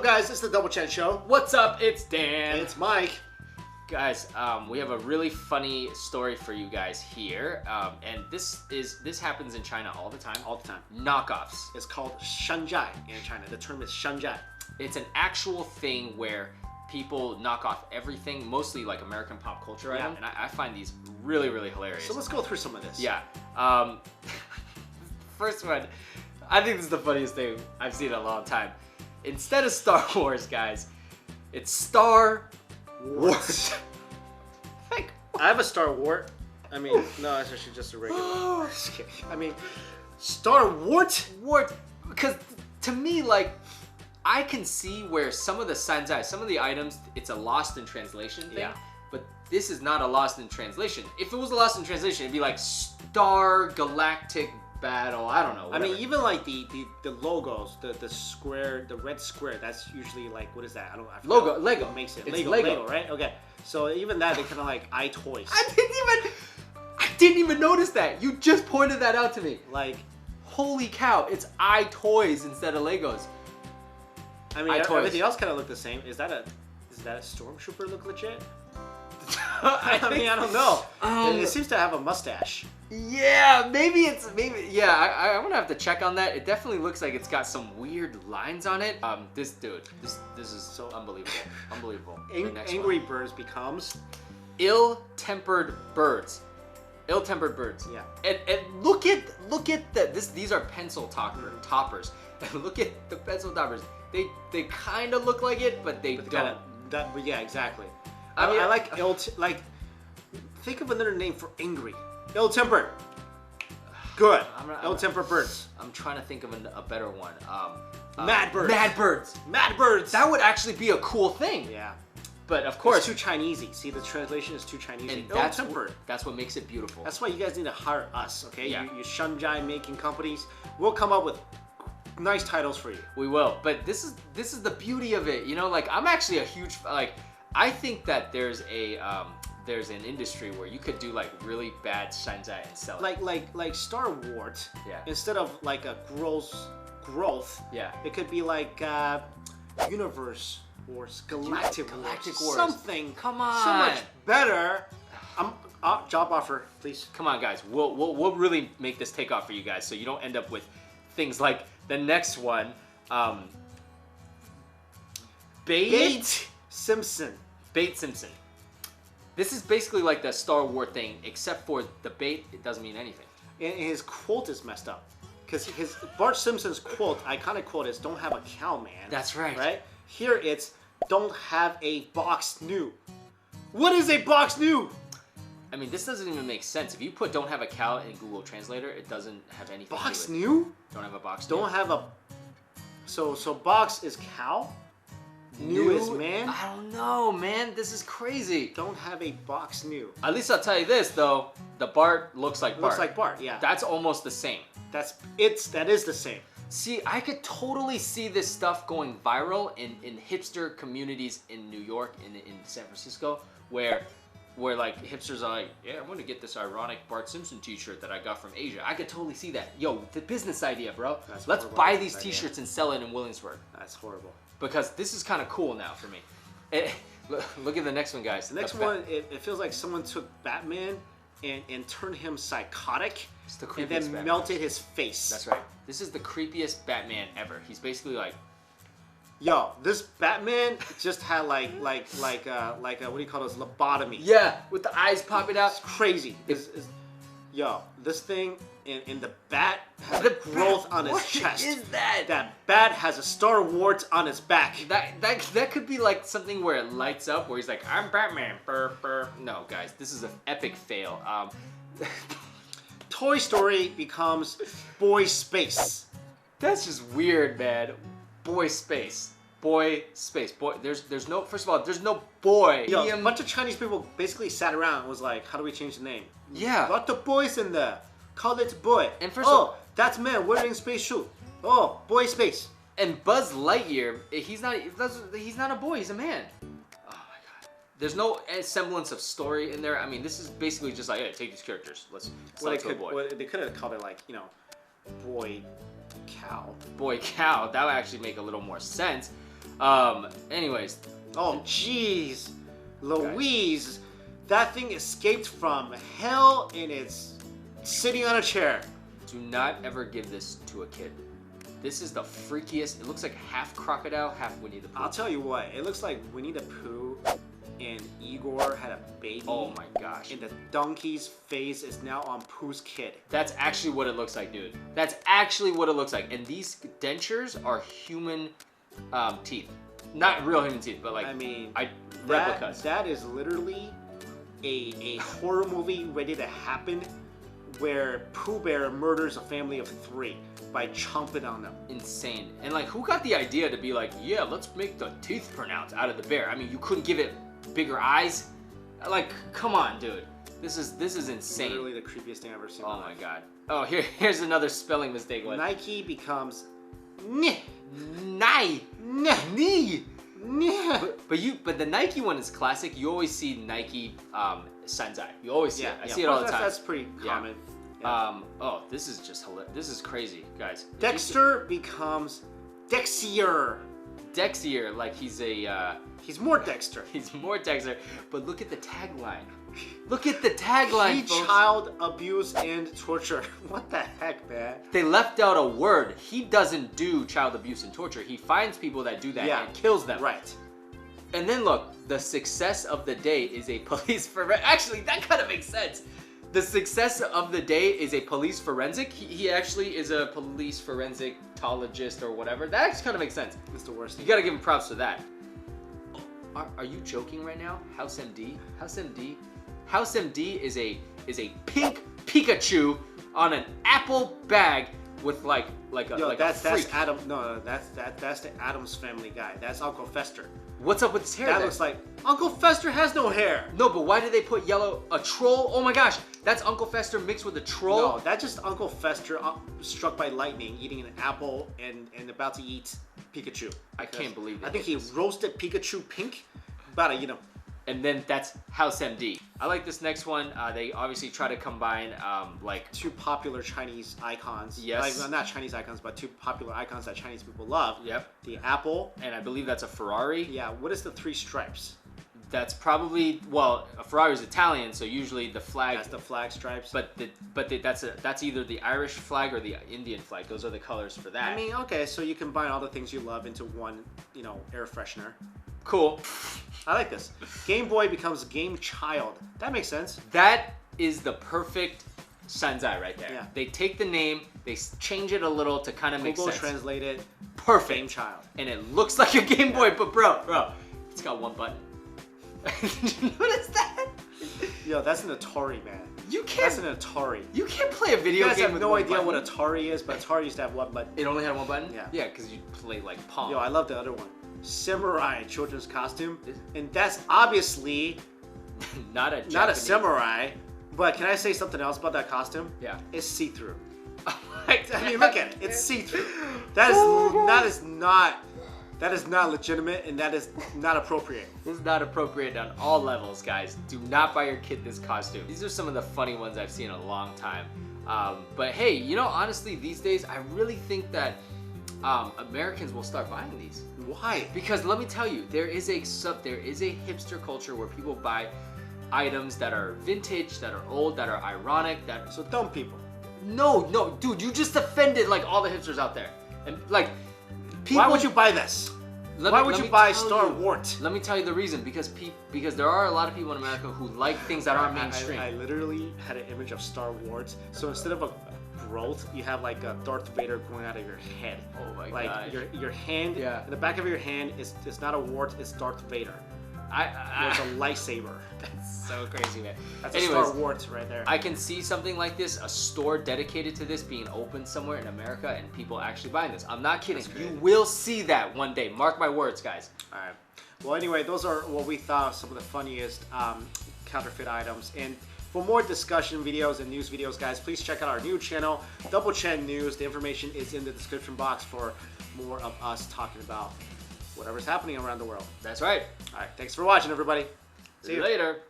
guys, it's the Double Chan Show. What's up? It's Dan. It's Mike. Guys, we have a really funny story for you guys here, and this happens in China all the time. All the time. Knockoffs. It's called shan zhai in China. The term is shan zhai. It's an actual thing where people knock off everything, mostly like American pop culture item, and I find these really, really hilarious. So let's go through some of this. Yeah. First one, I think this is the funniest thing I've seen in a long time. Instead of Star Wars, guys, it's Star Wars. Like, I have a Star Wart. I mean, no, it's actually just a regular. Just kidding. I mean, Star Wart? Wart. Because to me, like, I can see where some of the sanzai, some of the items, it's a lost in translation thing. Yeah. But this is not a lost in translation. If it was a lost in translation, it'd be like Star Galactic Battle. I don't know. Whatever. I mean, even like the logos, the square, the red square. That's usually like, what is that? I Logo, Lego makes it. It's Lego, right? Okay. So even that, they kind of like iToys. I didn't even notice that. You just pointed that out to me. Like, holy cow! It's iToys instead of Legos. I mean, everything else kind of look the same. Is that a stormtrooper look legit? I mean, I don't know. It seems to have a mustache. Yeah, maybe. Yeah, I want to have to check on that. It definitely looks like it's got some weird lines on it. This dude, this is so unbelievable, unbelievable. Angry Birds becomes ill-tempered birds. Ill-tempered birds. Yeah. And look at these are pencil toppers. And look at the pencil toppers. They kind of look like it, but they don't. Yeah, exactly. I mean, I like think of another name for angry. Ill-tempered. Good. Ill-tempered birds. I'm trying to think of a better one. Mad birds. Mad birds. Mad birds. That would actually be a cool thing. Yeah. But of course, it's too Chinesey. See, the translation is too Chinesey. And ill-tempered. That's what makes it beautiful. That's why you guys need to hire us, okay? Yeah. You shanzhai making companies. We'll come up with nice titles for you. We will. But this is the beauty of it. You know, like, I'm actually a huge I think that there's an industry where you could do like really bad shanzai and sell it. Like Star Wars. Yeah. Instead of like a growth. Yeah. It could be like Universe Wars, Galactic Wars. Something. Come on. So much better. Job offer, please. Come on, guys. We'll really make this take off for you guys, so you don't end up with things like the next one. Bait Simpson. Bait Simpson. This is basically like the Star Wars thing, except for the bait, it doesn't mean anything. And his quote is messed up. Because Bart Simpson's quote, iconic quote is, "Don't have a cow, man." That's right. Right? Here it's, "Don't have a box new." What is a box new? I mean, this doesn't even make sense. If you put "don't have a cow" in Google Translator, it doesn't have anything box to do with new? Don't have a box Don't new. have a... So box is cow? New is man? I don't know, man. This is crazy. Don't have a box new. At least I'll tell you this, though. The Bart looks like Bart. Looks like Bart, yeah. That's almost the same. That is the same. See, I could totally see this stuff going viral in hipster communities in New York, in San Francisco, where like hipsters are like, yeah, I'm gonna get this ironic Bart Simpson t-shirt that I got from Asia. I could totally see that. Yo, the business idea, bro. Let's buy these t-shirts and sell it in Williamsburg. That's horrible. Because this is kind of cool now for me. Look at the next one, guys. The next one, it feels like someone took Batman and turned him psychotic and then Batman. melted his face. That's right. This is the creepiest Batman ever. He's basically like, yo, this Batman just had like what do you call those, lobotomy? yeah, with the eyes popping out. It's crazy. Yo, this thing in the bat has a growth on his chest. What is that? That bat has a Star Wars on its back. That could be like something where it lights up, where he's like, I'm Batman. Burr, burr. No, guys, this is an epic fail. Toy Story becomes Boy Space. That's just weird, man. Boy Space. Boy Space. Boy. There's no. First of all, there's no boy. Yo, a bunch of Chinese people basically sat around and was like, how do we change the name? Yeah. Lot of boys in there. Call it Boy. And first of all, that's man wearing space suit. Oh, Boy Space. And Buzz Lightyear, he's not a boy. He's a man. Oh my god. There's no semblance of story in there. I mean, this is basically just like, hey, take these characters. Let's to a boy. They could have called it like, you know, Boy Cow. Boy Cow. That would actually make a little more sense. Anyways. Oh, jeez. Louise. That thing escaped from hell and it's sitting on a chair. Do not ever give this to a kid. This is the freakiest. It looks like half crocodile, half Winnie the Pooh. I'll tell you what. It looks like Winnie the Pooh and Igor had a baby. Oh my gosh. And the donkey's face is now on Pooh's kid. That's actually what it looks like, dude. That's actually what it looks like. And these dentures are human teeth. Not real human teeth, but like, replicas. That is literally a horror movie ready to happen where Pooh Bear murders a family of 3 by chomping on them. Insane. And like, who got the idea to be like, yeah, let's make the teeth pronounced out of the bear? I mean, you couldn't give it bigger eyes? Like, come on, dude. This is insane. Literally the creepiest thing I've ever seen. Oh my god. Oh, here's another spelling mistake one. Nike becomes Nai. Knee. But the Nike one is classic. You always see Nike shan. You always see it. I see it all the time. That's pretty common. Yeah. Oh, this is just hilarious. This is crazy, guys. Dexter becomes Dexier. Dexier, like he's a... he's more Dexter. He's more Dexter. But look at the tagline. Look at the tagline, folks. Child abuse and torture. What the heck, man? They left out a word. He doesn't do child abuse and torture. He finds people that do that and kills them. Right. And then look, the success of the day is a police forensic. Actually, that kind of makes sense. The success of the day is a police forensic. He actually is a police forensicologist or whatever. That actually kind of makes sense. It's the worst. You gotta give him props for that. Are you joking right now? House MD? House MD? House MD is a pink Pikachu on an apple bag with like that's Adam. No, that's the Addams Family guy. That's Uncle Fester. What's up with his hair? That looks like Uncle Fester has no hair. No, but why did they put a troll? Oh my gosh, that's Uncle Fester mixed with a troll. No, that's just Uncle Fester struck by lightning, eating an apple and about to eat Pikachu. I can't believe it. I think he roasted Pikachu pink. About to eat him. And then that's House MD. I like this next one. They obviously try to combine like 2 popular Chinese icons. Yes. Like, not Chinese icons, but 2 popular icons that Chinese people love. Yep. The apple. And I believe that's a Ferrari. Yeah. What is the 3 stripes? That's probably, well, a Ferrari is Italian, so usually the flag. That's the flag stripes. But that's either the Irish flag or the Indian flag. Those are the colors for that. I mean, okay, so you combine all the things you love into one, air freshener. Cool. I like this. Game Boy becomes Game Child. That makes sense. That is the perfect shanzai right there. Yeah. They take the name, they change it a little to kind of make sense. Google translate it. Perfect. Game Child. And it looks like a Game Boy, but bro, it's got 1 button. Did you notice that? Yo, that's an Atari, man. That's an Atari. You can't play a video game with no idea button. what Atari is, but Atari used to have 1 button. It only had 1 button? Yeah. Yeah, because you play like Pong. Yo, I love the other one. Samurai children's costume, and that's obviously not a samurai. But can I say something else about that costume? Yeah, it's see-through. Oh my God. I mean, look at it. It's see-through. That is not legitimate, and that is not appropriate. This is not appropriate on all levels, guys. Do not buy your kid this costume. These are some of the funny ones I've seen in a long time. But hey, honestly, these days I really think that Americans will start buying these. Why? Because let me tell you, there is a hipster culture where people buy items that are vintage, that are old, that are ironic, so dumb people. No, dude, you just offended like all the hipsters out there. And like people, why would you buy this? Why would you buy Star Wars? Let me tell you the reason. Because there are a lot of people in America who like things that aren't mainstream. I literally had an image of Star Wars. So instead of a growth, you have like a Darth Vader going out of your head. Oh my god! Like your hand, in the back of your hand is not a wart, it's Darth Vader. It's a lightsaber. That's so crazy, man. That's a Star Wars right there. I can see something like this, a store dedicated to this being open somewhere in America and people actually buying this. I'm not kidding. You will see that one day. Mark my words, guys. All right. Well, anyway, those are what we thought some of the funniest counterfeit items. And for more discussion videos and news videos, guys, please check out our new channel, Double Chen News. The information is in the description box for more of us talking about whatever's happening around the world. That's right. All right. Thanks for watching, everybody. See you later.